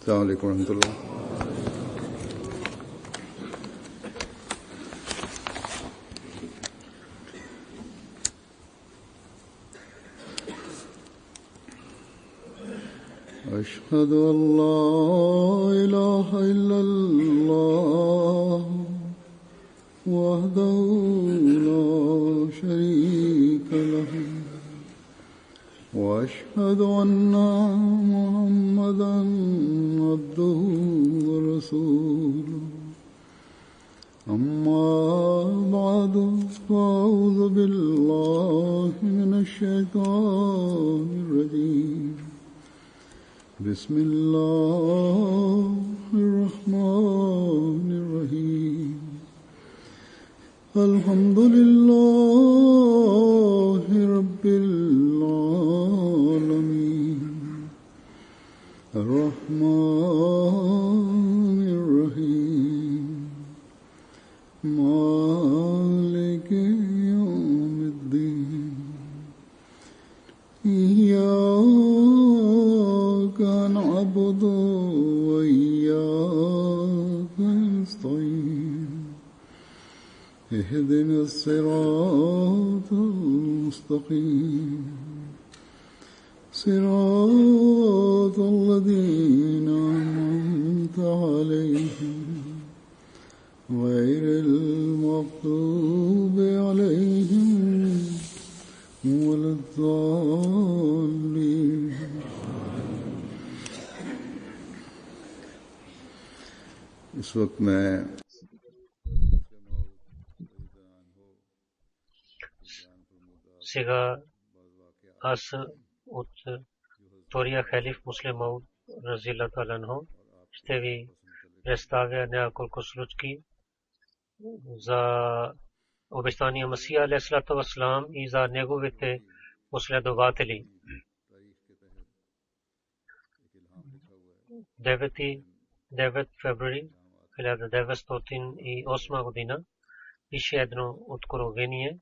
السلام عليكم ورحمة الله. أشهد أن لا إله إلا الله وحده لا شريك له وأشهد أن محمدا عبده ورسوله أما بعد فأعوذ بالله من الشيطان الرجيم بسم الله الرحمن الرحيم الحمد لله رب العالمين الرحمن الرحيم مالك يوم الدين إياك نعبد وإياك نستعين اهدنا الصراط المستقيم صراط الذين أنعمت عليهم غير المغضوب عليهم ولا الضالين. इस वक्त मैं Сега аз от втория халиф Муслим Мауд разилата анху ще ви представя няколко случки за обещания Масия алейхиссалату вассалам и за неговите последователи. 9 февруари 1908 година пише едно откровение,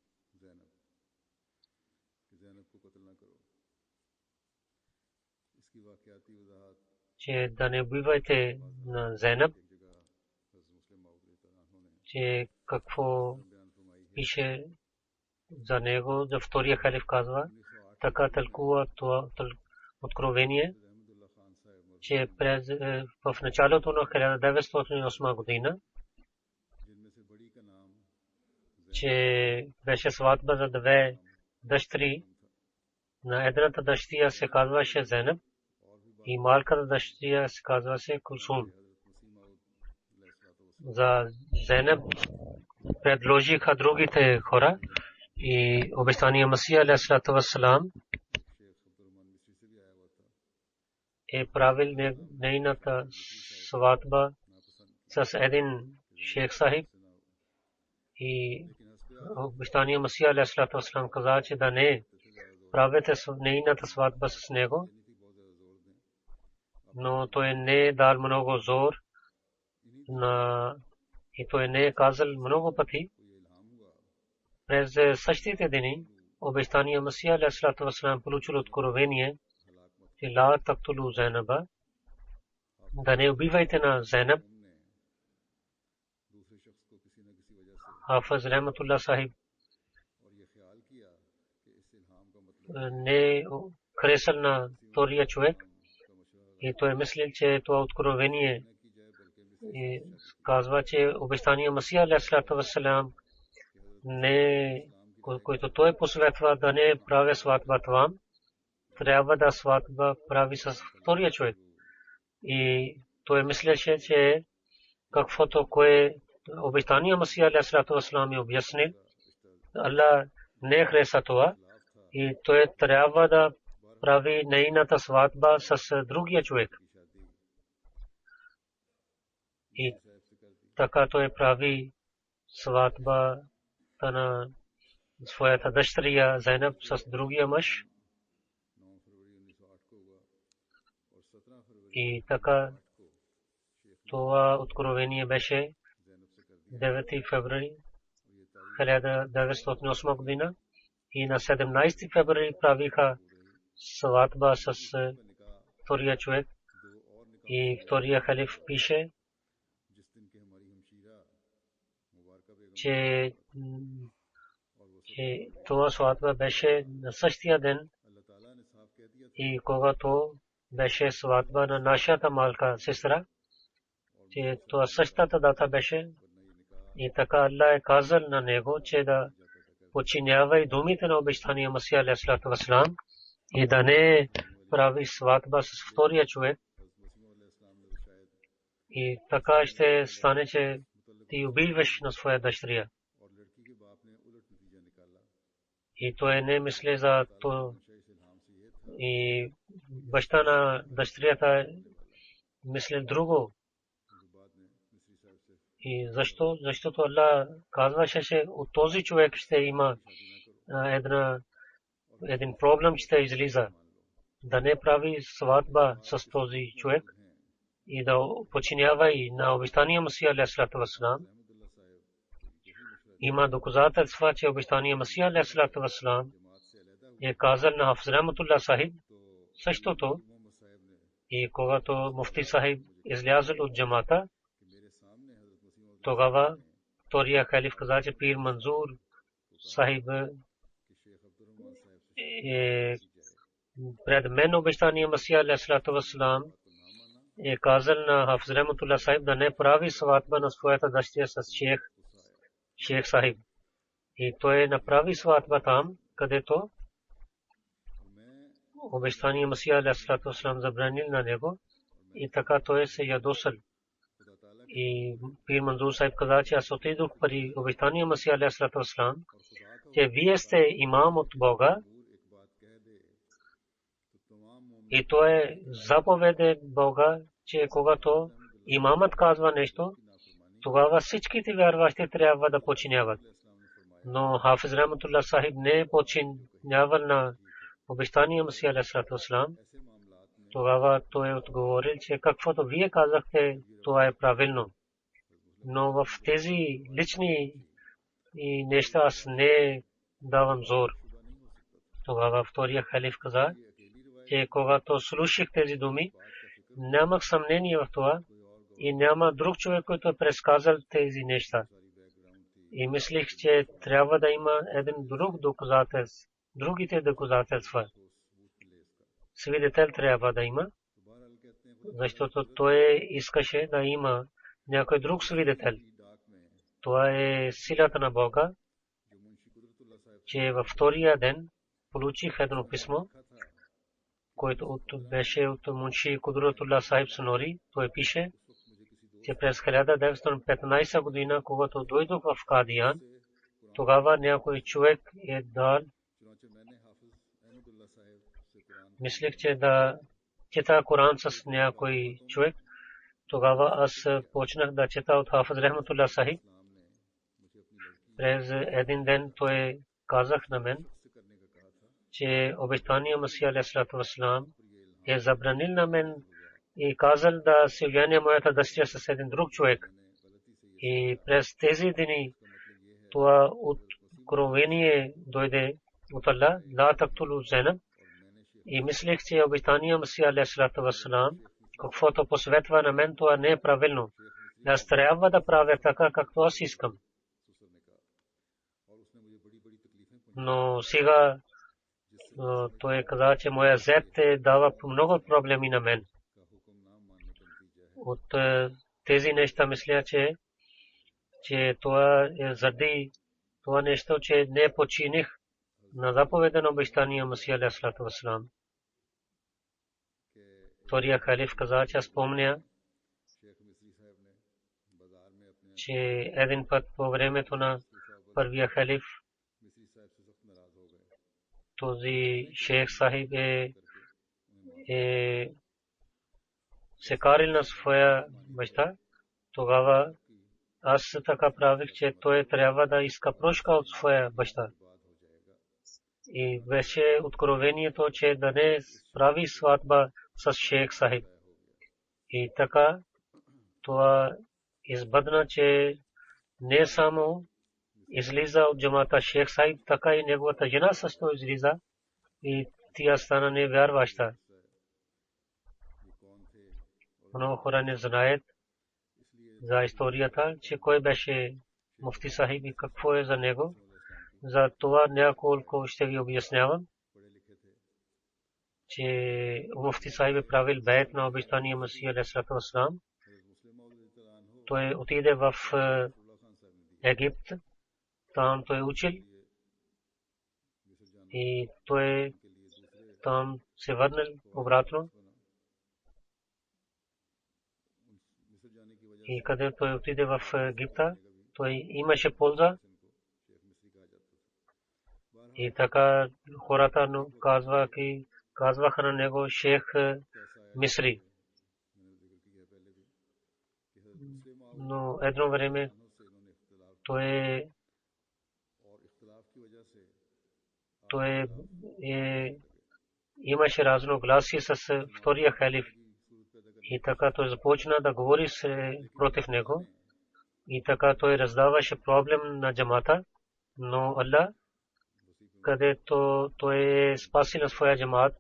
че да не убивайте на Зейнаб, че какво пише за него, за втория халиф казва, така тълкува това откровение, че в началото на 1908 година, че беше сватба за две дъщери. На едната дъщеря се казваше Зейнаб и малката дъщеря се казваше Кулсум. За Зейнаб предложиха другите хора и обещания Масия алейхиссалату вассалам е правил нейната сватба с един шейх сахиб и обещания Масия алейхиссалату вассалам каза, че да не правите нейната сватба с него, но той не е дал много зор и той не е казал много пъти. През същите дни обещания Масия алейхиссалату вассалам получил откровение, че ла тактулу Зейнаба, да не убивайте на Зейнаб. Хафиз Рахматулlah Сахиб не харесал на втория човек и той мислил, че това откровение казва, че обещания Масия алейхиссалату вассалам не, който той посъветва да не прави сватба това, трябва да сватба прави с втория човек. И той мислеше, че каквото кое обещания Масия алейхиссалату вассалам е обяснил, Аллах не хареса това и той трябва да прави нейната сватба с другия човек. И така той прави сватба на своята дъщеря Зейнаб с другия мъж. И така това откровение беше 9 февруари 1908 година и на 17 февруари правиха сватба с втория човек И втория халиф пише, че това сватба беше на същия ден и когато беше сватба на нашата малка сестра, че това същата дата беше и така Аллах е казал на него, че да подчинява и думите на обещания Масия алейхиссалату вассалам и да не прави сватба с втория човек. И така ще стане, че ти убиваш на своя дъщеря. И той не мисли за то. И баща на дъщерята мисли друго. И защо? Защото Аллах казваше, че от този човек ще има един проблем, ще излиза. Да не прави сватба с този човек и да подчинява и на обещания Масия алейхиссалату вассалам. Има доказателства, че обещания Масия алейхиссалату вассалам е казал на Хафиз Рахматуллах Сахиб същото. И когато муфти Сахиб излязъл от джамата, тогава втория халиф каза, че Пир Манзур Сахиб пред мен обещания Масия алейхиссалату вассалам е казал на Хафиз Рахматуллах Сахиб да не прави сватба на своята дъщеря с Шейх Сахиб. И той направи сватба там, където обещания Масия алейхиссалату вассалам забранил на него. И така той се ядосал. И Пир Манзур Сахиб каза, че аз отидох при обещания Масия алейхиссалату вассалам, че вие сте имам от Бога. И то е заповед Бога, че когато имамът казва нещо, тогава всичките вярващи трябва да подчиняват. Но Хафиз Рахматуллах Сахиб не подчинявал на обещания Масия алейхиссалату вассалам. Тогава той отговорил, че каквото вие казахте, това е правилно. Но в тези лични неща аз не давам зор. Тогава втория халиф каза, че когато слушах тези думи, нямах съмнение в това и няма друг човек, който е предсказал тези неща. И мислих, че трябва да има един друг доказателство, другите доказателства. Свидетел трябва да има, защото той искаше да има някой друг свидетел. Това е силата на Бога, че във втория ден получих едно писмо, който беше от Мунши Кудратуллах Сахиб Сонори. Той пише, че през 1915 година, когато дойдох в Кадиян, тогава някой човек е дал. Мислех, че да чета Коран с някой човек. Тогава аз почнах да чета от Хафиз Рахматуллах Сахиб. През един ден той казах на мен, че обещания Масия алейхиссалату вассалам е забранил на мен и казал да се женя моята дъщеря с един друг човек. И през тези дни това откровение дойде от Аллах, ла тактулу Зейнаб. И мислех, че обещания Масия алейхиссалату вассалам, каквото посветва на мен, това не е правилно. Аз трябва да правя така, както аз искам. Но сега той каза, че моя зет дава много проблеми на мен. От тези неща мисля, че това е заради това нещо, че не починих на заповеда на обещания Масия алейхиссалату вассалам. Втория халиф каза, че аз помня, че един път по времето на първия халиф този Шейх Сахиб се карил на своя баща. Тогава аз така правих, че той трябва да иска прошка от своя баща. И беше откровението, че да не прави сватба с Шейх Сахиб. И така това избъдна, че не само излиза от джамата Шейх Сахиб, така и неговата жена също излиза и тя стана невярваща. много хора не знаят за историята, че кой беше муфти сахиб и какво е за него. За това няколко ще ви обяснявам, че муфти сахиб е правил бейт на обещания Масия алейхиссалату вассалам. Той отиде в Египет, там той учил и той там се върнал обратно. И къде той отиде в Египта, той имаше полза. И така хората казваха на него шейх Мисри. Но едно време той имаше разногласие с втория халиф. И така той започна да говори против него. И така той раздаваше проблем на джамата. Но Аллах, където той е спасил своя джамат,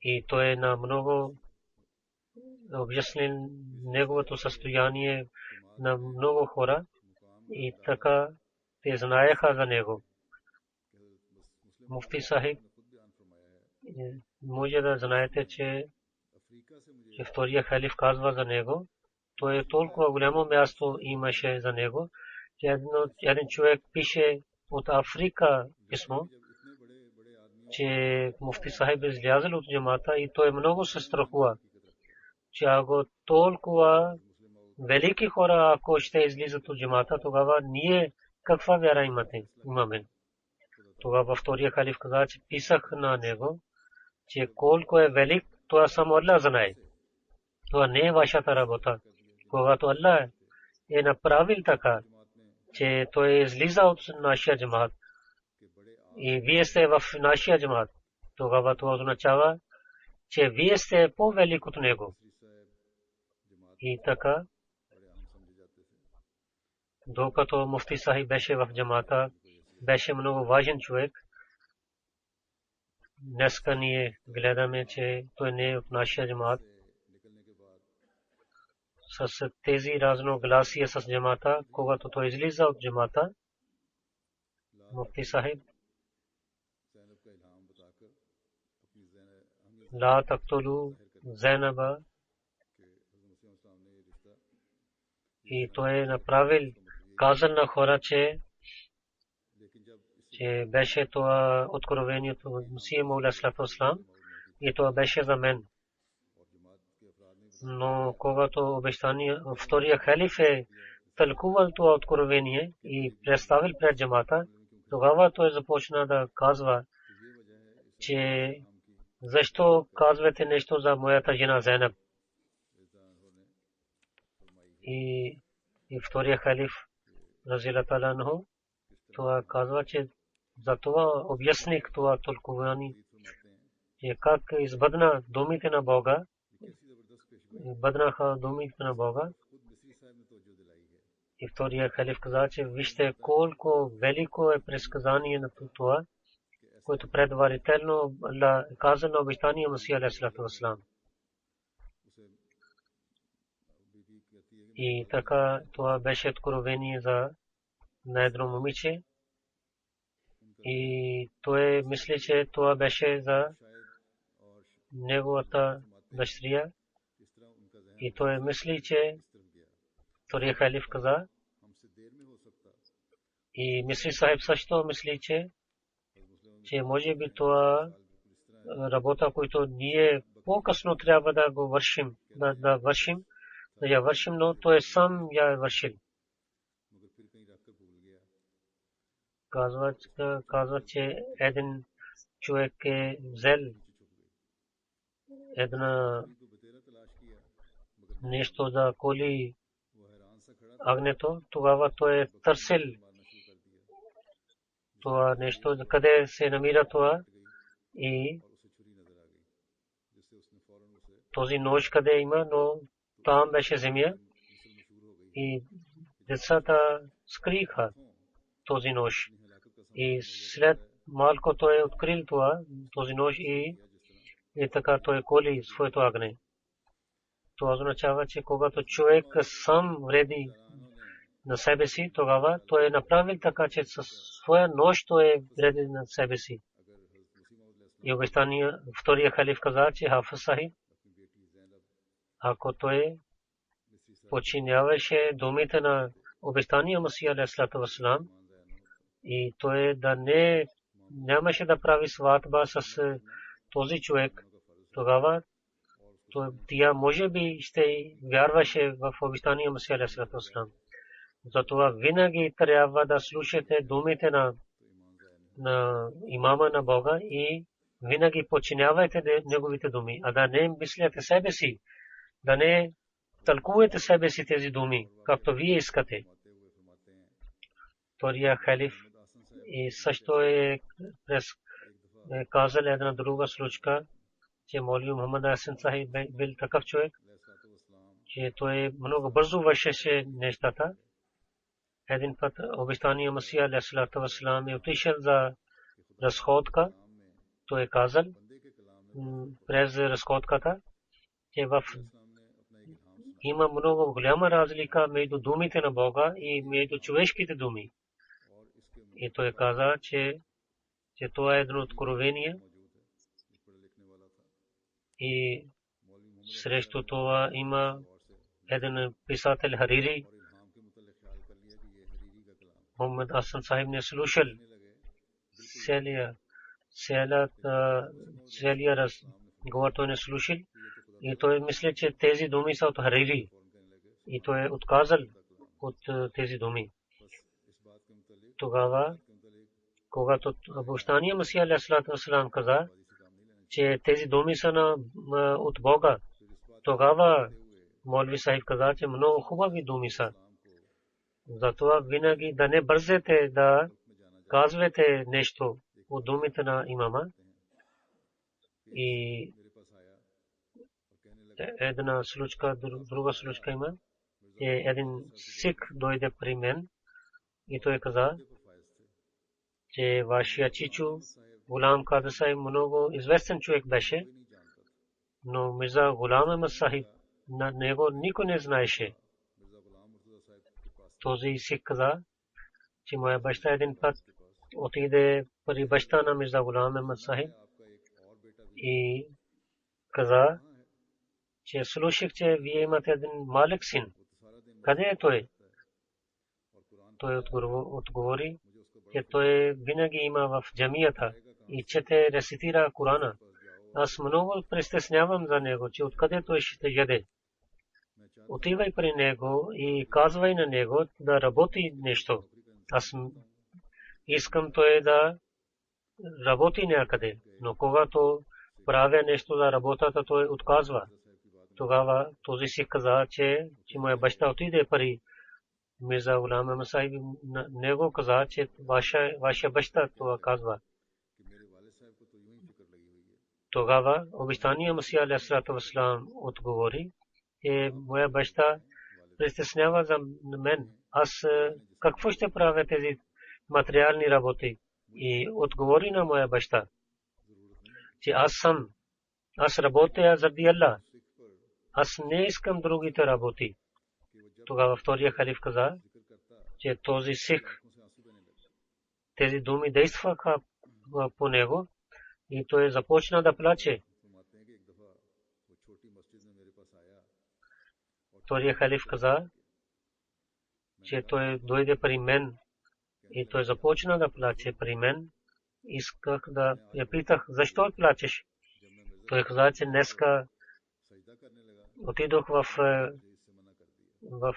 и той е на много обяснил неговото състояние на много хора. И така те знаеха за него. Муфти сахиб, може да знаете, че втория халиф казва за него. Той е толкова голямо място имаше за него, че един човек пише от Африка писмо, че муфти сахиб е излязъл от джамата и той много се страхува, че ако толкова велики хора, ако ще излизат от джамата, тогава ние каква вяра имаме. Тогава втория халиф каза, че писах на него, че колко е велик, това само Аллах знае. Това не е вашата работа. Когато Аллах е направил така, че той излиза от нашия джамат и вие сте в нашия джамат, тогава това означава, че вие сте по-велик от него. И така, докато муфти сахиб беше в джамата, беше много важен човек. Днеска ние гледаме, че той не е от нашия джамат. С тези разногласия с джамата, когато той излиза от джамата, муфти сахиб ла тактулу Зейнаба, и той е направил, казал на хора, че беше това откровението от Мусия Маула Салату Аслам и това беше за мен. Но когато обещание втория халиф е тълкувал това откровение и представил пред джамата, тогава той започна да казва, че защо казвате нещо за моята жена Зейнаб. И втория халиф разилата таала анху това казва, че за това обясних това тълкуване, че как избъдна думите на Бога, бъднаха думите на Бога. И втория халиф каза, че вижте колко велико е предсказание на това, което предварително каза на обещания Масия алейхиссалату вассалам. И така това беше откровение за на едно момиче. И той мисли, че това беше за неговата дъщеря. И той мисли, че втория халиф каза. И мисли сахиб също мисли, че може би това работа, която ние по-късно трябва да го вършим, да я вършим, но той сам я е вършил. Казва, че един човек е взел една нещо да коли агнето, тогава той е търсил това нещо, къде се намира това, и този нож къде има, но там беше земя и децата скриха този нож. И след малко той е открил това, този нож, и и така той коли своето агне. Това означава, че когато човек сам вреди на себе си, тогава той е направил така, че със своя нощ той е вреди на себе си. И обещания втория халиф каза, че Хафиз Сахиб, ако той подчиняваше думите на обещания Масия алейхиссалату вассалам и той да нямаше да прави сватба с този човек, тогава тя може би ще вярваше в обещания Масия алейхиссалату вассалам. Затова винаги трябва да слушате думите на имама на Бога и винаги подчинявайте неговите думи, а да не мислите себе си, да не тълкувате себе си тези думи, както вие искате. Втория халиф и също е казал една друга случка, че Молви Мухаммад Асен Сахиб бил такъв човек, че той много бързо вършеше нещата. Един път обещания Масия алейхиссалату вассалам е отишъл за разходка. Той е казал през разходката, че има много голяма разлика между думите на Бога и между човешките думи. И той каза, че това е едно откровение и срещу това има един писател Харири. Мухаммад Асен Сахиб не слушал целия разговор, той не слушал и той мисли, че тези думи са от Харири и той е отказал от тези думи. Тогава, когато обещания Масия алейхиссалату вассалам каза, че тези думи са от Бога, тогава Молви Сахиб каза, че много хубави думи са. Затова винаги да не бързете да казвате нещо от думите на имама. И една случка, друга случка има. Един сик дойде при мен и той каза, че вашия чичо Гулам Кадър Сахиб много известен човек беше, но Мирза Гулам Ахмад Сахиб на него никой не знаеше. Този сик каза, че моя баща един път отиде при баща на Мирза Гулам Ахмад Сахиб и каза, че слушах, че вие имате един малък син. Къде е той? Той отговори, че той винаги има в джамията и чете рецитира Корана. Аз много притеснявам за него, че откъде той ще яде. Отивай при него и казвай на него да работи нещо. Аз искам той да работи някъде, но когато правя нещо за работата, той отказва. Тогава този си каза, че моя баща отиде при Мирза Гулам Ахмад Сахиб, него каза, че вашия баща това казва. Тогава обещания Масия алейхиссалату вассалам отговори, че моя баща притеснява за мен. Аз какво ще правя тези материални работи? И отговори на моя баща, че аз работя заради Аллах. Аз не искам другите работи. Тогава втория халиф каза, че този сик, тези думи действаха по него и той започна да плаче. Втория халиф каза, че той дойде при мен и той започна да плаче при мен. Исках да я питах, защо плачеш? Той каза, че днеска отидох в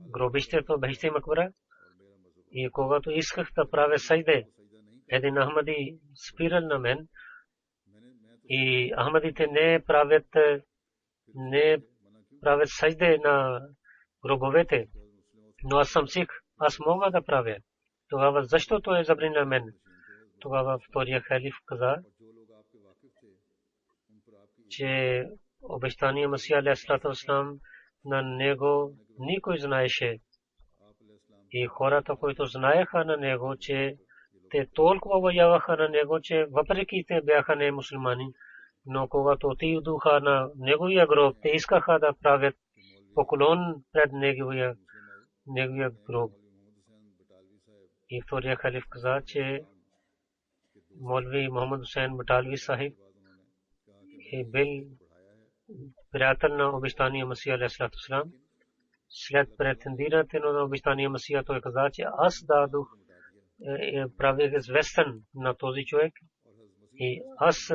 гробището Бехиште Макбара и когато исках да правя сайде, един Ахмади спирал на мен и Ахмадите не правят сайде на гробовете, но аз съм сик, аз мога да правя. Тогава защо той е забранил на мен? Тогава втория халиф каза, че обещания Масия алейхиссалату вассалам на него никой знаеше. И хората, които знаеха на него, че те толкова бояваха на него, че въпреки те бяха не мусулмани, Но когато отидоха на неговия гроб, те искаха да правят поклон пред неговия гроб. И втория халиф каза, че Молви Мохаммад Хусейн Баталви Сахиб е бил приятел на обещания Масия алейхиссалату вассалам. След претендирането на обещания Масия той каза, че аз дадох правих известен на този човек и аз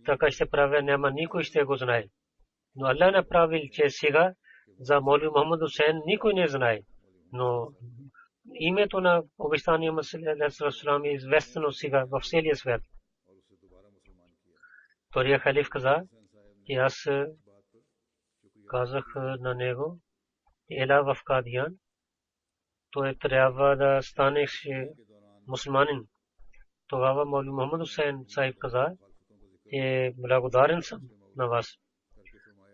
така ще правя, няма никой ще го знае. Но Аллах направил, че сега за Молви Мохаммад Хусейн никой не знае. Но името на обещания Масия алейхиссалату вассалам е известно сега в целия свят. Втория халиф каза, че аз казах на него, ела в Кадиян, той трябва да станеш мусулманин. Тогава Молви Мохаммад Хусейн Сахиб каза, че благодарен съм на вас.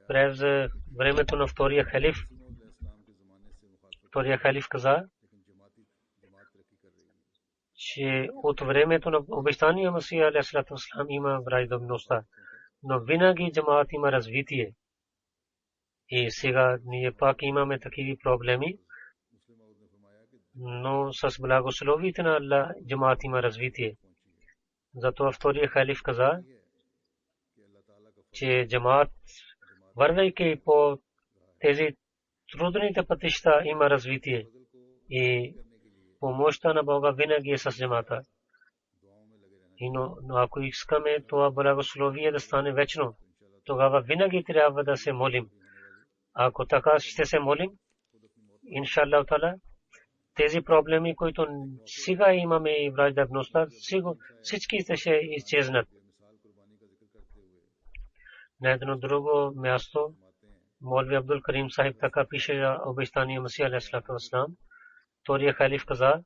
През времето на втория халиф каза, че от времето на обещания Масия алейхиссалату вассалам има враждебността, но винаги джамаат има развитие. И сега ние пак имаме такива проблеми, но с благословите на Аллах джамаат има развитие. Затова втория халиф каза, че джамаат, вървейки по тези трудните пътища, има развитие. И помощта на Бога винаги е с джамаата. Но ако искаме това благословие да стане вечно, тогава винаги трябва да се молим. Ако така ще се молим, иншаллах таала, тези проблеми, които сега имаме и враждебността, всички ще изчезнат. На едно друго място, Молви Абдул Карим Сахиб така пише за обещания Масия алейхиссалату вассалам. Втория халиф каза,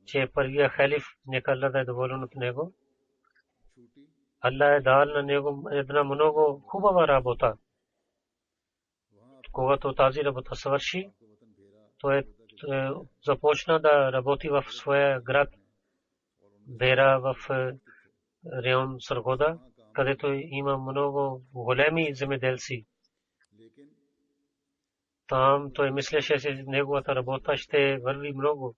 че първия халиф, нека Аллах да е доволен от него, Аллах е дал на него една много хубава работа. Когато тази работа свърши, той започна да работи в своя град Бера в район Саргода, където има много големи земеделци. Там той мислеше, че неговата работа ще върви много.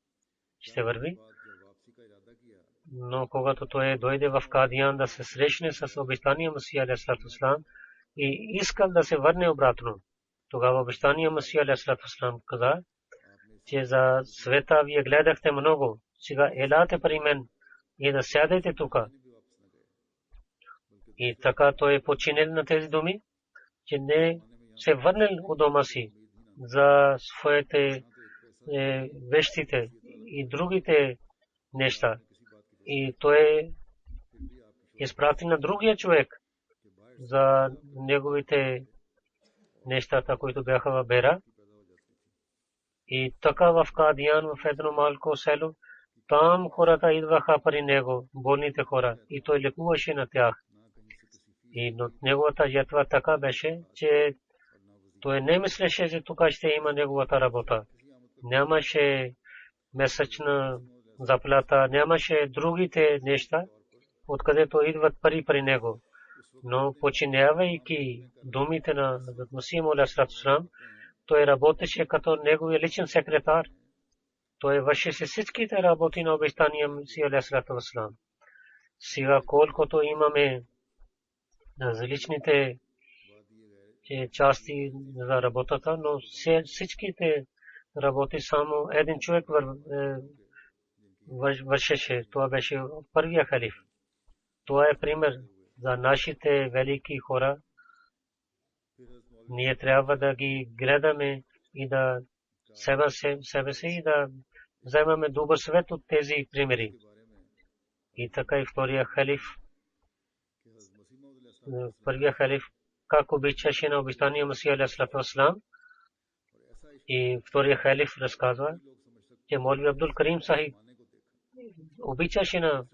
Но когато той дойде в Кадиян да се срещне с обещания Масия алейхиссалату вассалам и искал да се върне обратно, тогава обещания Масия алейхиссалату вассалам каза, че за света вие гледахте много, сега елате при мен и да сядете тук. И така той е починил на тези думи, че не се върнал у дома си за своите вещите и другите неща. И той изпрати на другия човек за неговите нещата, които бяха в Бера. И така в Кадиян, в едно малко село, там хората идваха при него, болните хора, и той лекуваше на тях. И неговата жертва така беше, че той не мислеше, че тук ще има неговата работа. Нямаше месечна заплата, нямаше другите неща, откъдето идват пари при него. Но починявайки думите на Масия алейхиссалату вассалам, той работеше като неговия личен секретар. Той вършеше всичките работи на обещания Масия алейхиссалату вассалам. Сега колкото имаме различните части за работата, но всичките работи само един човек вършеше. Това беше първия халиф. Това е пример за нашите велики хора. Ние трябва да ги гледаме и да себе си и да вземаме добър свет от тези примери. И така и втория халиф. Първия халиф как обичаше на обещания Масия алейхиссалату вассалам. И втория халиф разказва, че Молви Абдул Карим Сахиб обичаше на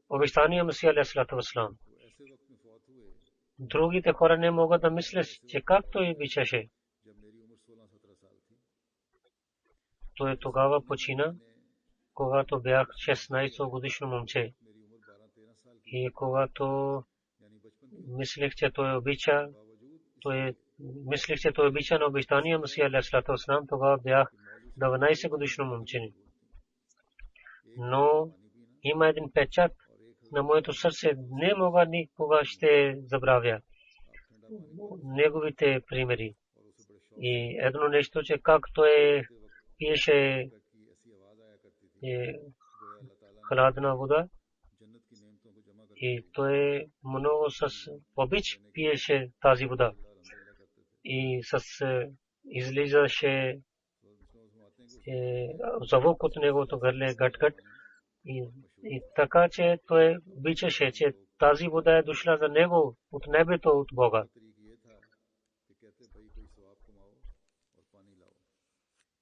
обещания Масия алейхиссалату вассалам. Другите хора не могат да мислят, че как той обичаше. Той тогава почина, когато бях 16 годишно момче. И когато мислех, че той обича, на обичания Масия алейхиссалату вассалам, тогава бях 12 годишно момче. Но има един печат на моето сърце, не мога никога ще забравя неговите примери. И едно нещо, че как той пиеше хладна вода и той много с обич пиеше тази вода и с излизаше звук от неговото гърле гът-гът и така, че той обичаше, че тази вода е дошла за него от небето, от Бога.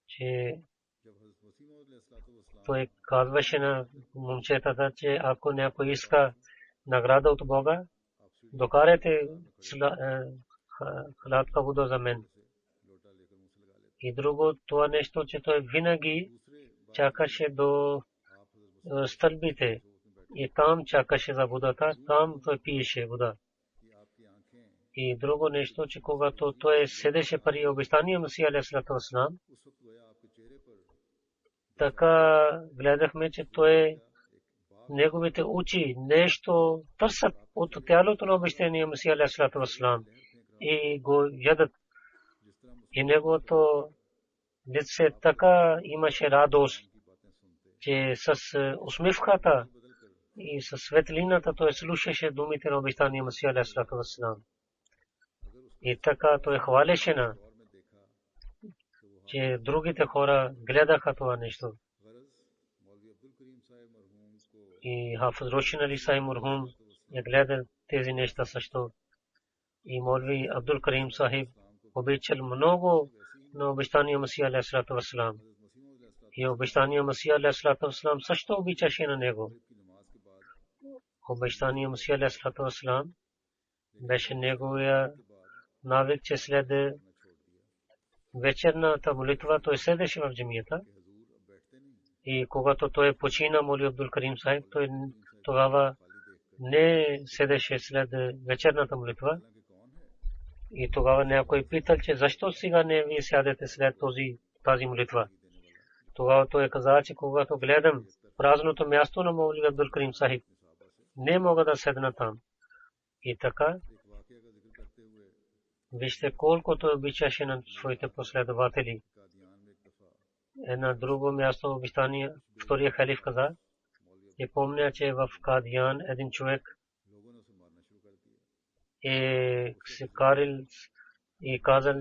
Че той казваше на момчетата, че ако някой иска награда от Бога, докарайте хладка вода за мен. И друго, това нещо, че той винаги чакаше до стълбите и там чакаше за водата, там той пиеше вода. И друго нещо, че когато той седеше при обещания Масия алейхиссалату вассалам, така гледахме, че той неговите очи нещо търсят от тялото на обещания Масия алейхиссалату вассалам и го ядат. И неговото лице така имаше радост, че с усмивката и с светлината той слушаше думите на обещания Масия алейхиссалату вассалам. И така той хвалеше на, че другите хора гледаха това нещо. И Хафиз Рошин Али Сай Мурхум гледа тези неща също. И Молви Абдул Карим Сахиб обичал много на обещания Масия алейхиссалату вассалам. И обещания Масия алейхиссалату вассалам също обичаше на него. Обещания Масия алейхиссалату вассалам беше неговия навик, че след вечерната молитва той седеше в джамията. И когато той почина, Молви Абдул Карим Сахиб, той тогава не седеше след вечерната молитва. И тогава някой питал, че защо сега не вие сядете след тази молитва. Тогава той каза, че когато гледам празното място на Молви Абдул Карим Сахиб, не мога да седна там. И така, вижте колко той обичаше на своите последователи. На друго място обещание, втория халиф каза, и помня, че в Кадиян един човек се карил и казал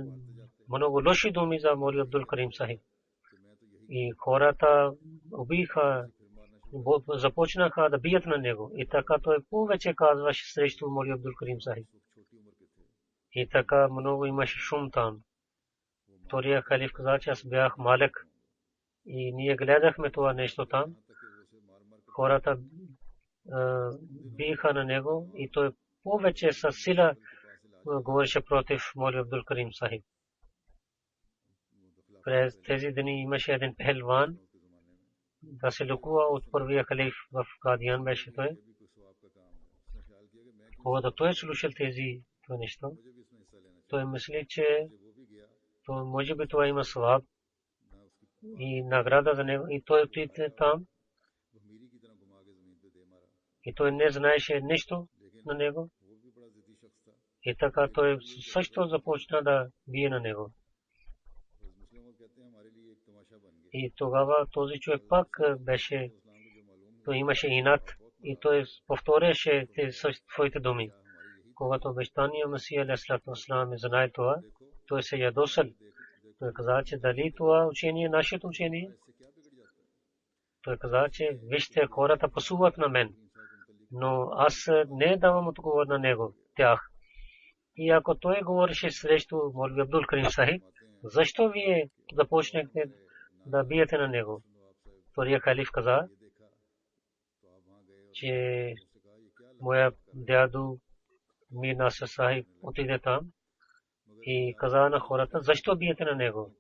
много лоши думи за Молви Абдул Карим Сахиб. И хората убиха, започнаха да бият на него. И така той повече казваше срещу Молви Абдул Карим Сахиб. И така много имаше шум там. Втория халиф каза, че аз бях малък. И ние гледахме това нещо там. Хората биха на него и той повече със сила говореше против Молви Абдул Карим Сахиб. През тези дни имаше един пехлван да се лекува от първия халиф в Кадиян беше той. Когато той слушал тези неща, той мисли, че може би това има сваб и награда за него. И той отиде там. И той не знаеше нищо на него. И така той също започна да бие на него. И тогава този човек пак беше, той имаше инат и той повторяше своите думи. Когато обещания Масия алейхиссалату вассалам знае това, той се ядосал. Той каза, че дали това учение е нашето учение? Той каза, че вижте, хората пасуват на мен, но аз не давам отговор на него, тях. И ако той говореше срещу Молви Абдул Карим Сахиб, защо вие започнахте да биете на него? Втория халиф каза, че моя дядо Мир Насир Сахиб отиде там и каза на хората, защо биете на него?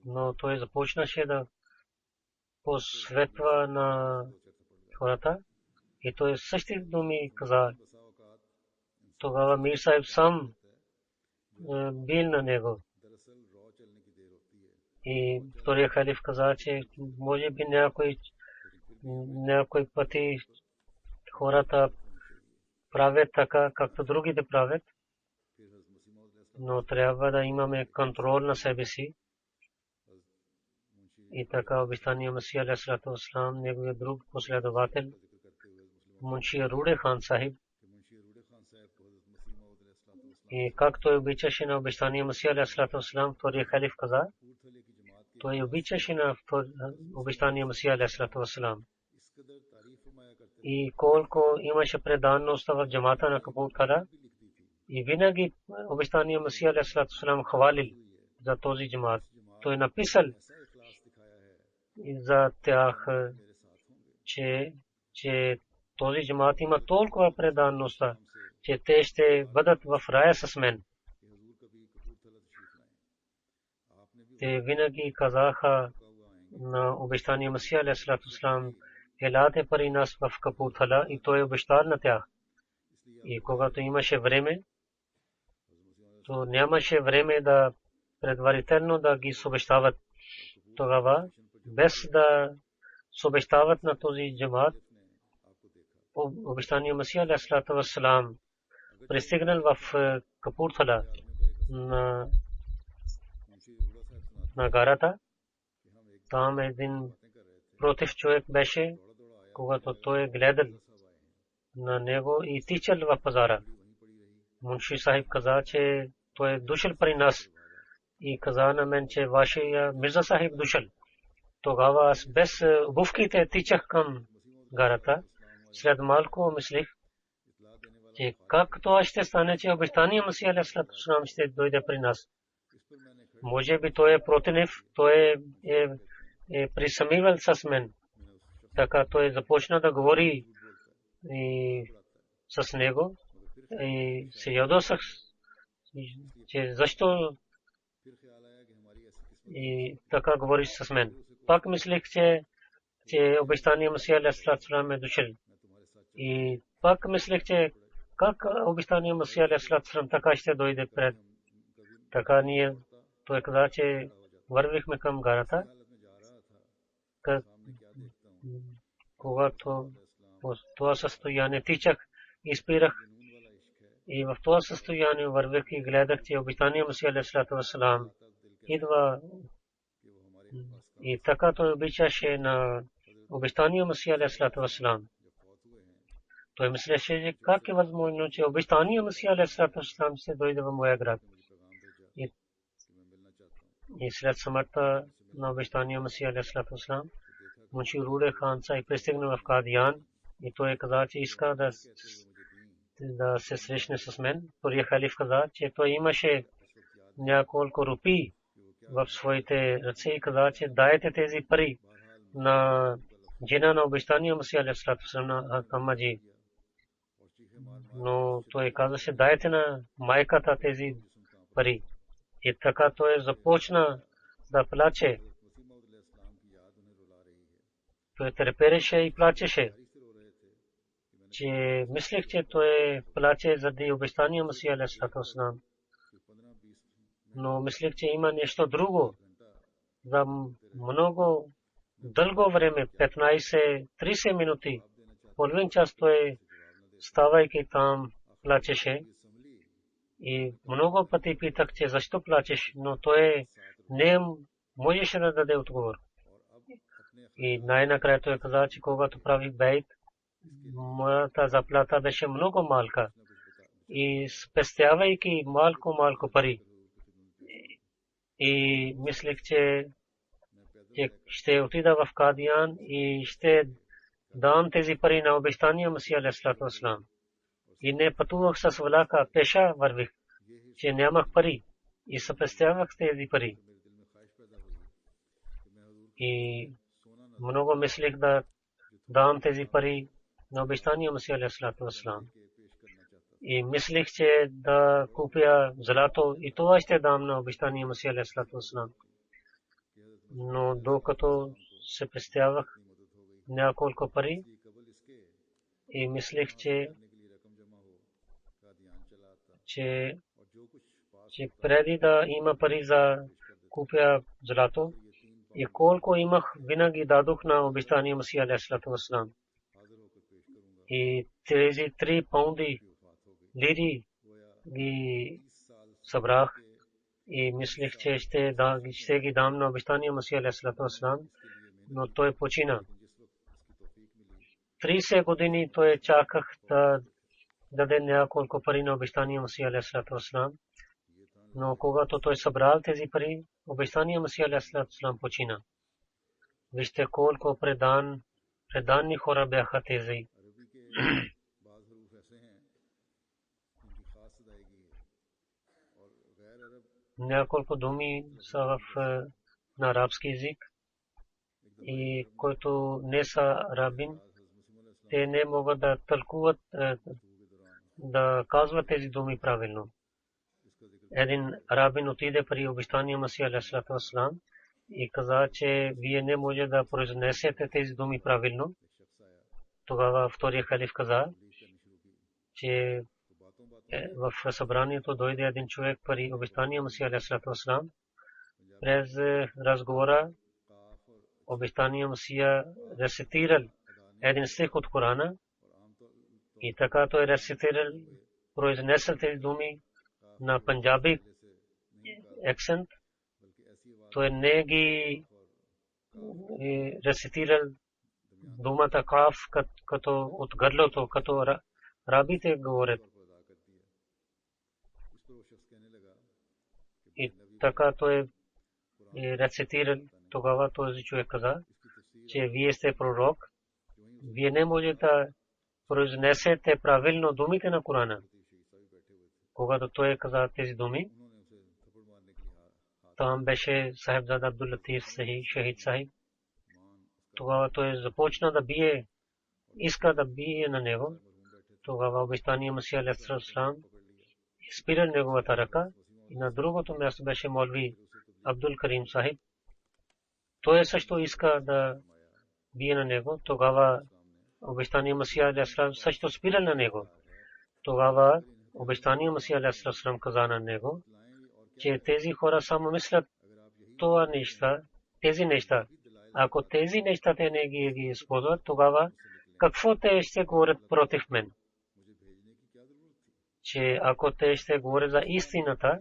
Но той започнаше да посветва на хората. И той същите думи каза. Тогава Мир Сахиб сам бил на него. И втория халиф каза, че може би някой пъти хората правят така, както другите правят, но трябва да имаме контрол на себе си. И така обещания Масия алейхиссалату вассалам, неговият друг последовател, Мунши Руде хан Сахиб, и как той обичаше на обещания Масия алейхиссалату вассалам, втория халиф каза, той обичаше на обещания Масия алейхиссалату вассалам. И колко имаше преданност в джамата на Капуртhala, и винаги обещания Масия алейхиссалату вассалам хвалил за този джамат. Той написал за тях, че този джамат има толкова преданност, че те ще бъдат в рая с мен. Те винаги казаха на обещания Масия алейхиссалату вассалам, елате при нас в Капуртhala, и той обещал на тях. И когато имаше време, то нямаше време да предварително да ги съобщават. Тогава, без да съобщават на този джамат, обещания Масия алейхиссалату вассалам пристигнал в Капуртhala на гарата. Там един против човек беше, когато той гледал на него и тичал в пазара. Мунши Сахиб каза, че той е дошъл при нас и каза на мен, че вашия Мирза Сахиб дошъл. Тогава аз без обувките тичах към гарата. След малко мислих, че как това ще стане, че обещания Масия алейхиссалату вассалам ще дойде при нас. Може би той е против, той е присамивал с мен. Така той започна да говори с него и се ядосах, че защо и така говориш с мен. Пак мислих, че обещания Масия алейхиссалату вассалам е дошъл. И пак мислих, че как обещания Масия алейхиссалату вассалам така ще дойде пред. Така ние, той каза, че вървихме към гарата. Когато в това състояние тичах и спирах, и в това състояние вървих и гледах, че обещания Масия алейхиссалату вассалам идва. И така той обичаше на обещания Масия алейхиссалату вассалам. Той мислеше, че как е възможно, че обещания Масия алейхиссалату вассалам ще дойде в моя град. И след смъртта на обещания Масия алейхиссалату вассалам, Мунши Руде хан Сахиб пристигна в Кадиян и той каза, че иска да се срещне с мен. Втория халиф каза, че той имаше няколко рупии в своите ръце и каза, че дайте тези пари на жена на обещания Масия алейхиссалату вассалам на Камаджи. Но той казаше, дайте на майката тези пари. И така той започна да плаче. Той трепереше и плачеше. Че мислех, че той плаче заради обещания Масия алейхиссалату вассалам. Но мислех, че има нещо друго. За много дълго време, 15-30 минути, половин час той ставайки там плачеше. И много пъти питах, че защо плачеш, но той не можеше да даде отговор. И най-накрая той каза, че когато правих бейт, моята заплата беше много малка. И спестявайки малко пари. И мислех, че ще отида в Кадиян и ще дам тези пари на обещания Масия алейхиссалату вассалам. И не пътувах с влака, пеша вървих, че нямах пари. И спестявах тези пари. И много мислех да дам тези пари на обещания Масия алейхиссалату вассалам. И мислех, че да купя злато и това ще дам на обещания Масия алейхиссалату вассалам. Но докато се спестявах няколко пари, и мислех, че преди да има пари за купя злато и колко имах, винаги дадох на обещания Масия алейхиссалату вассалам. И тези 3 паунди лири ги събрах и мислех, че ще ги дам на обещания Масия алейхиссалату вассалам, но той почина. 30 години той чаках да даде няколко пари на обещания Масия алейхиссалату вассалам, но когато той събрал тези пари, обещания Масия алейхиссалату вассалам почина. Вижте колко преданни хора бяха тези. Няколко думи са на арабски език и които не са арабин, те не могат да тълкуват, да казват тези думи правилно. Един арабин отиде при обещания Масия алейхиссалату вассалам и каза, че вие не може да произнесете тези думи правилно. Тогава втория халиф каза, че в събранието дойде един човек при обещания Масия алейхиссалату вассалам. През разговора обещания Масия рецитирал един стих от Корана и така той рецитирал, произнесъл тези думи на панджаби акцент. Той не ги рецитирал думата каф като от гърлото, като рабите говорят. И така той рецитирал. Тогава този човек каза, че вие сте пророк, вие не можете да произнесете правилно думите на Корана. Когато той каза тези думи, там беше Сахибзада Абдул Латиф Шахид Сахиб. Тогава той започна да бие, иска да бие на него. Тогава обещания Масия алейхиссалату вассалам спирал неговата ръка и на другото място беше Молви Абдул Карим Сахиб. Той също иска да бие на него. Тогава обещания Масия алейхиссалату вассалам също спирал на него. Тогава обещания Масия алейхиссалату вассалам каза на него, че тези хора само мислят това неща, тези неща. Ако тези неща те не ги използват, тогава какво те ще говорят против мен? Че ако те ще говорят за истината,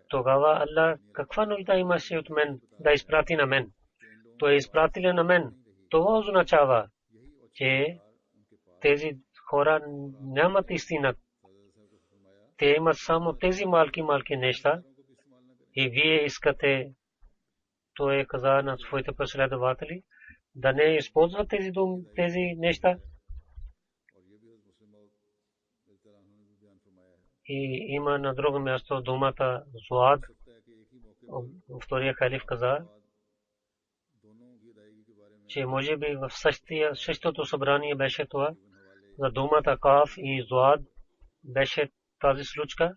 тогава Аллах каква нужда имаше от мен да изпрати на мен? Той изпратил на мен. Това означава, че тези хора нямат истина. Те имат само тези малки неща и вие искате, той каза на своите последователи, да не използват тези неща. И има на друго място думата зуад. Втория халиф каза, че може би в същото събрание беше това. За думата каф и зуад беше тази случка.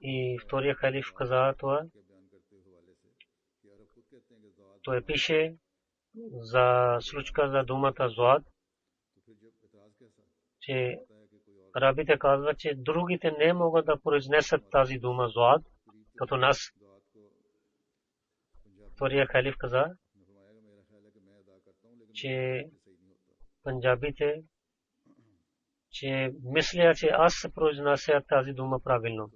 И втория халиф каза това. Той пише за случка за думата зуад, че арабите казват, че другите не могат да произнесат тази дума зуад, като нас. Втория халиф каза, че панджабите, че мисля, че аз произнася тази дума правилно.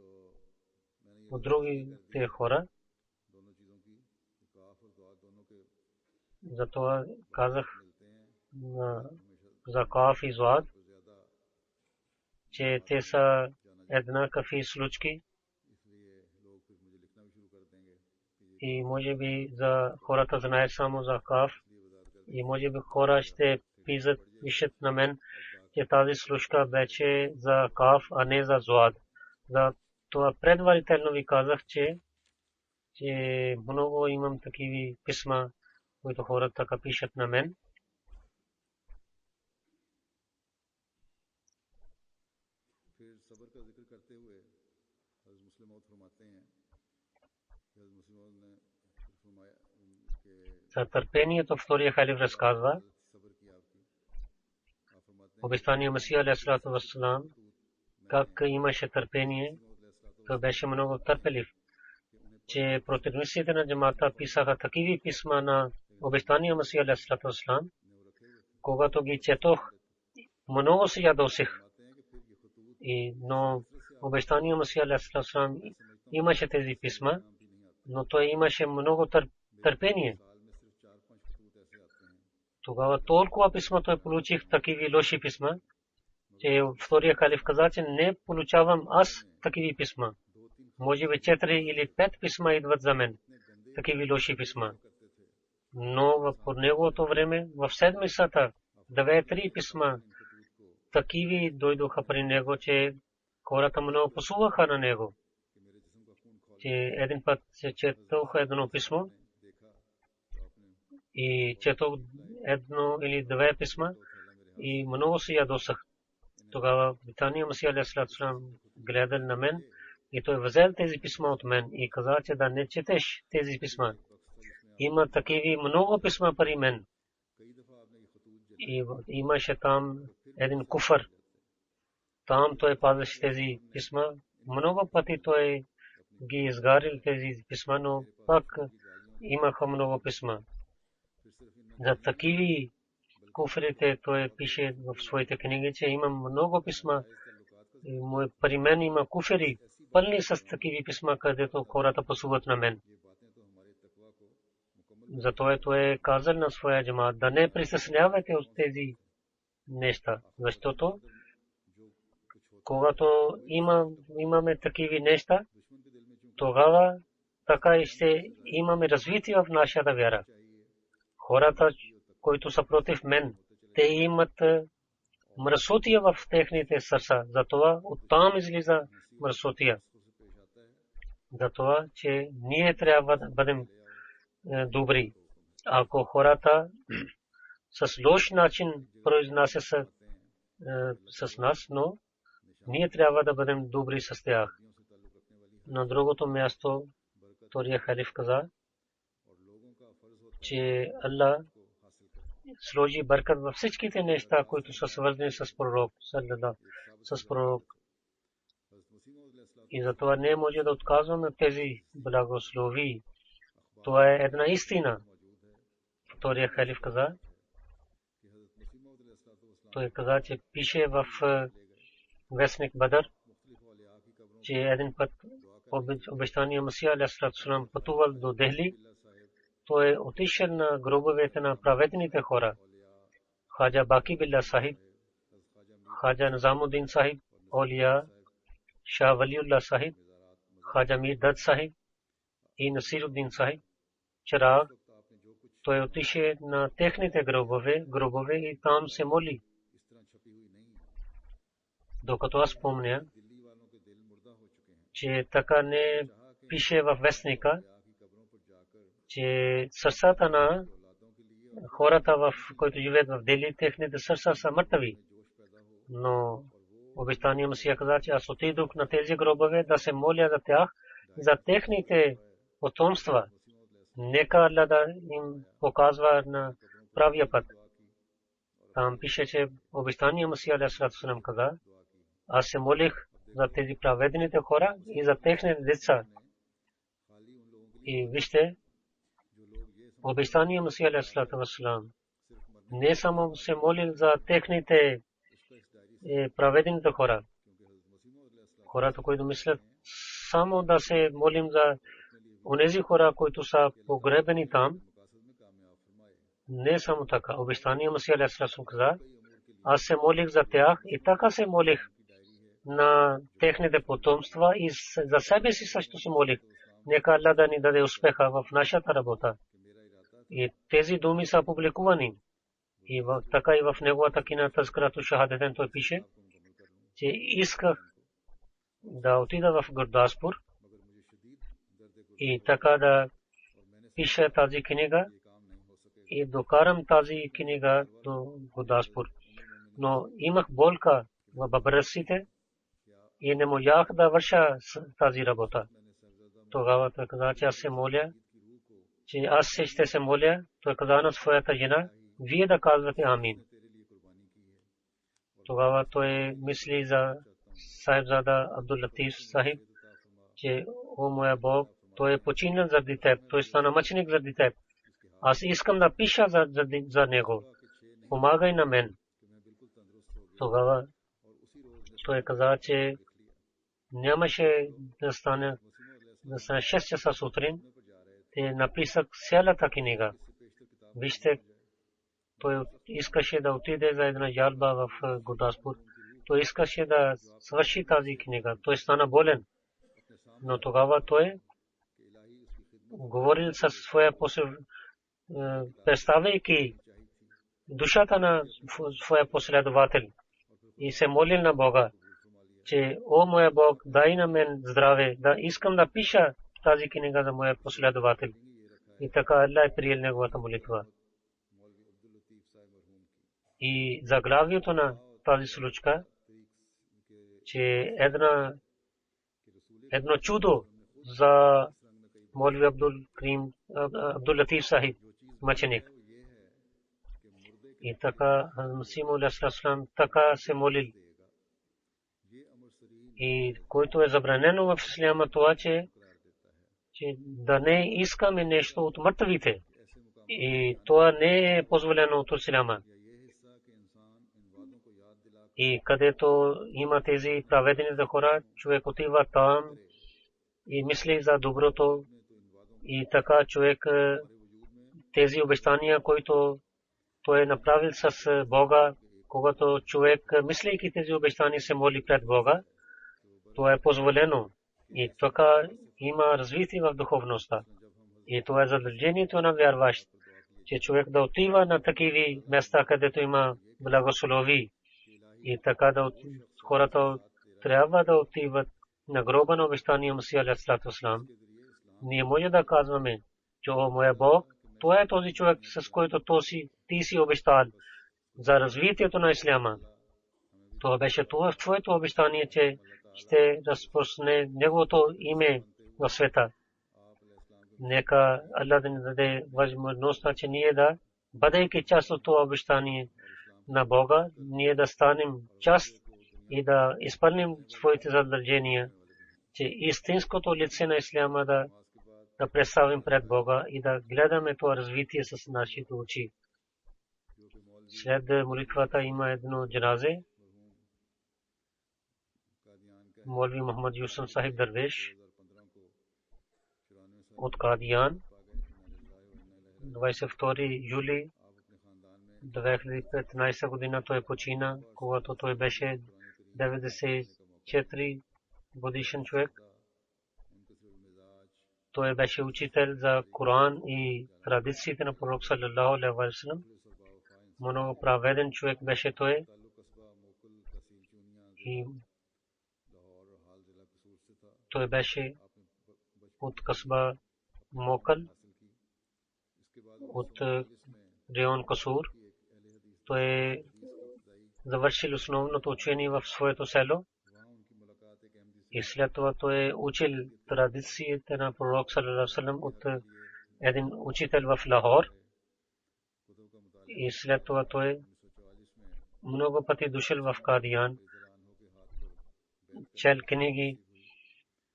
От другите хора, затова казах за каф и зуад, че те са еднакви случки и може би за хората знаят само за каф и може би хора ще пишат на мен, че тази случка беше за каф, а не за зуад. За това предварително ви казах, че много имам такива писма, които хората така пишат на мен. За търпението втория халиф разказва, обещания Месия алейхиссалату вассалам, как имаше търпение, той беше много търпелив, че противниците на джамата писаха такива писма на обещания Месия алейхиссалату вассалам, когато ги четох, много се ядосих. Но обещания Месия алейхиссалату вассалам имаше тези писма, но той имаше много търпение. Тогава толкова писма той получих, такива лоши писма, че втория халиф каза, че не получавам аз такива писма. Може би 4 или 5 писма идват за мен, такива лоши писма. Но по неговото време, в седмицата, 2-3 писма, такива дойдоха при него, че хората много посуваха на него. Че един път се четох едно писмо и четох едно или две писма и много се ядосах. Тогава Витания Месия алейхиссалату вассалам гледал на мен и той взел тези писма от мен и каза, че да не четеш тези писма. Има такива много писма при мен. И имаше там един куфър. Там той пазеше тези писма. Много пъти той ги изгарил тези писма, но пак имаха много писма. За такива куфрите той пише в своите книги, че има много писма. При мен има куфери, пълни с такива писма, където хората посуват на мен. Затова той е казал на своя джамат да не притеснявайте от тези неща, защото когато имаме такива неща, тогава така и ще имаме развитие в нашата вяра. Хората, които са против мен, те имат мръсотия в техните сърца. Затова оттам излиза мръсотия. Затова, че ние трябва да бъдем добри. Ако хората с лош начин произнасят с нас, но ние трябва да бъдем добри с тях. На другото място, втория халиф каза, че Аллах сложи бъркат във всичките неща, които са свързани с пророк, с пророк. И затова не може да отказваме тези благослови. Това е една истина. Втория халиф каза, той каза, че пише в вестник Бадър, че един път обещания Месия алейхиссалату вассалам пътувал до Дехли. Той е отишъл на гробовете на праведните хора. Хаджа Баки Билла Сахиб, Хаджа Низамуддин Сахиб, Олия, Шah Waliullah Sahib, Khaja Mir Dad Sahib и Насируддин Сахиб, Чараг. Той отише на техните гробове и там се моли. Докато аз помня, че така не пише във вестника, че сърцата на хората, които живеят в Дели, техните сърца са мъртви. Но обещания Месия каза, че аз отидох на тези гробове да се моля за тях, за техните потомства. Нека Аллах да им показва на правия път. Там пише, че обещания Месия алейхиссалату вассалам каза, аз се молих за тези праведните хора и за техните деца. И вижте, обещания Месия алейхиссалату вассалам не само се молил за техните праведните хора. Хората, които мислят само да се молим за онези хора, които са погребени там, не само така. Обещания Месия алейхиссалату каза, аз се молих за тях и така се молих на техните потомства и за себе си също се молих. Нека Аллах да ни даде успеха в нашата работа. И тези думи са публикувани. И така и в неговата книга Тазкирату Шахадатен той пише, че исках да отида в Гурдаспур и така да пиша тази книга и докарам тази книга до Гурдаспур. Но имах болка в бъбреците и не можах да върша тази работа. Тогава той каза, че аз се моля, че аз ще се моля. Той каза на своята жена, вие да казвате амин. тогава той мисли за Сахибзада Абдул Латиф Сахиб, че о моя Бог, той е починал заради теб, той стана мъченик заради теб. Аз искам да пиша за него. Помагай на мен. Тогава той каза, че нямаше да стане 6 часа сутрин. Те написах цялата книга. Вижте, той искаше да отиде за една жалба в Гурдаспур. Той искаше да свърши тази книга. Той стана болен. Но тогава той говорил със своя представяйки душата на своя последовател и се молил на Бога, че о моя Бог, дай на мен здраве, да искам да пиша тази книга за моя последовател. И така Аллах е приел неговата молитва. И заглавието на тази случка, че едно чудо за Молви Абдул Латиф Сахиб, мъченик. И така Масиму алейхиссалам така се молил. И който е забранено в исляма това, че да не искаме нещо от мъртвите. И това не е позволено от исляма. И където има тези праведни за хора, човек отива там и мисли за доброто. И така човек тези обещания, които той е направил с Бога, когато човек мислейки тези обещания се моли пред Бога, това е позволено. И така има развитие в духовността. И това е задължението на вярващ, че човек да отива на такива места, където има благослови. И така да хората трябва да отиват на гроба на обещания Масия алейхиссалату вассалам. Ние може да казваме, че о моя Бог, това е този човек, с който ти си обещал за развитието на исляма. Това беше това в твоето обещание, че ще разпростне неговото име в света. Нека Аллах да ни даде възможността, че ние да, бъдейки част от това обещание на Бога, ние да станем част и да изпълним своите задължения, че истинското лице на исляма да представим пред Бога и да гледаме това развитие с нашите очи. След молитвата има едно джаназе. Молви Мухаммад Юсуф Сахиб Дарвеш от Кадиян, 22 юли 2015 година той почина, когато той беше 94 годишен човек. Той беше учител за Коран и традициите на пророк саллаллаху алейхи ва саллям. Много праведен човек беше той. И той беше от Касба Мокъл, от район Касур. Той е завършил основното учение в своето село. И след това той е учил традициите на пророк саллаллаху алейхи ва саллям от един учител в Лахор. И след това той много пъти дошъл в Кадиян, чел книги.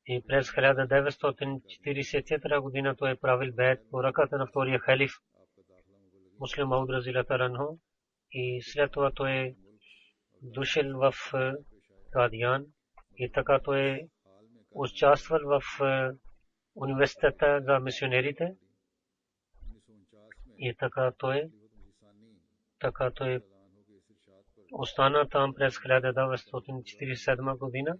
И през 1944 година той е правил бейт по ръката на втория халиф Муслим Мауд разияллаху анху. И след това той е дошъл в Кадиян. И така той е участвал в университета за мисионерите. И така той остана там през 1947 година.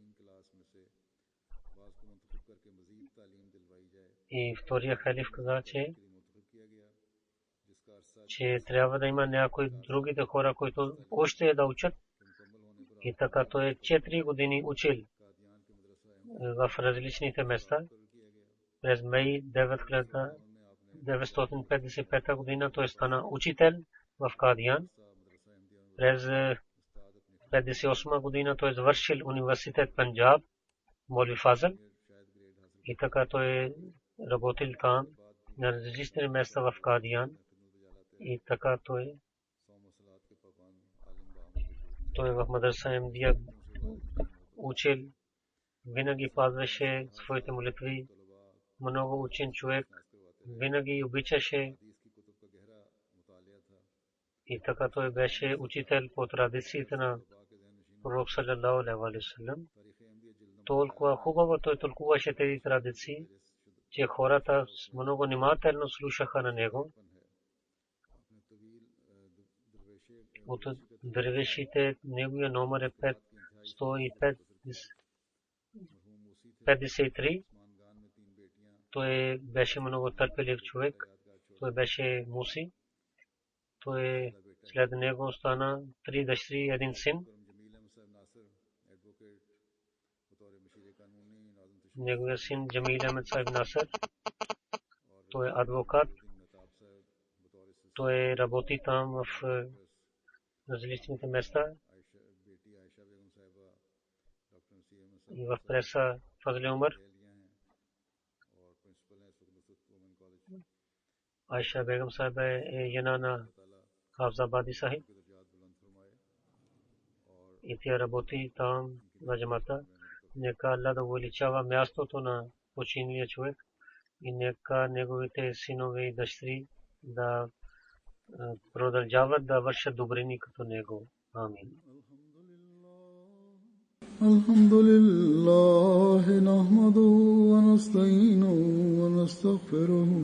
И втория халиф каза, че трябва да има някои другите хора, които още да учат. И така той е 4 години учил в различните места. През май 1955 година той стана учител в Кадиян. През 1958 година той завършил университет Пенджаб, Молви Фазл. И така той работил там на различни места в Кадиян. И така той той в Мадраса Емдия учил, винаги пазваше своите молитви. Много учен човек, винаги обичаше и така той беше учител по традициите на пророк саллалаху алейхи ва саллям. Толкова хубаво той тълкуваше тези традиции, че хората много внимателно слушаха на него. От дървешите неговия номер е 153. Той беше много търпелив човек. Той беше муси. Той след него стана 3 дъщери и 1 син. Неговия син Джамил Ахмед Сайб Насър. Той е адвокат. Той работи там в различните места. И в преса Фазли Умар. Айша Бегам Сайб е жена на Хафзабади Сахиб. И тя работи там на джамата. Нека Аллах да увеличава мястото на починалия човек и нека неговите синове и дъщери да продължават да вършат добрини като него. Амин. Alhamdulillah nahmaduhu wa nasta'inuhu wa nastaghfiruhu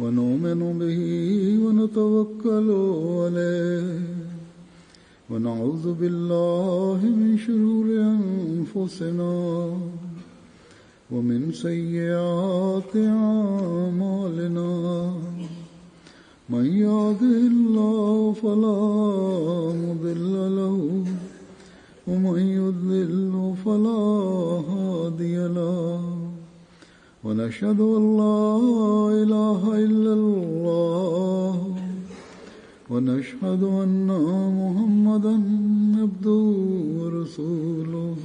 wa nu'minu bihi wa natawakkalu alayhi ونعوذ بالله من شرور أنفسنا ومن سيئات أعمالنا من يهده الله فلا مضل له ومن يضلل فلا هادي له ونشهد أن لا إله إلا الله ونشهد أن محمدا عبده ورسوله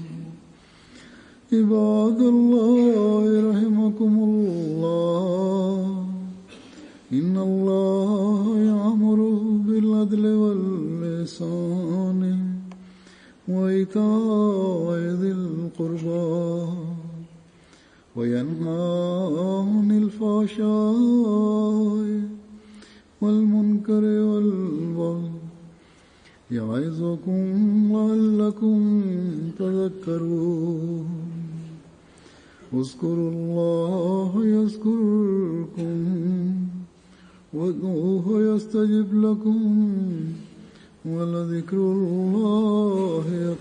عباد الله رحمكم الله إن الله يأمر بالعدل والإحسان وإيتاء ذي القربى وينهى عن الفحشاء والمنكر والبغي يعظكم لعلكم تذكرون اذكروا الله يذكركم وادعوه يستجب لكم ولذكر الله أكبر.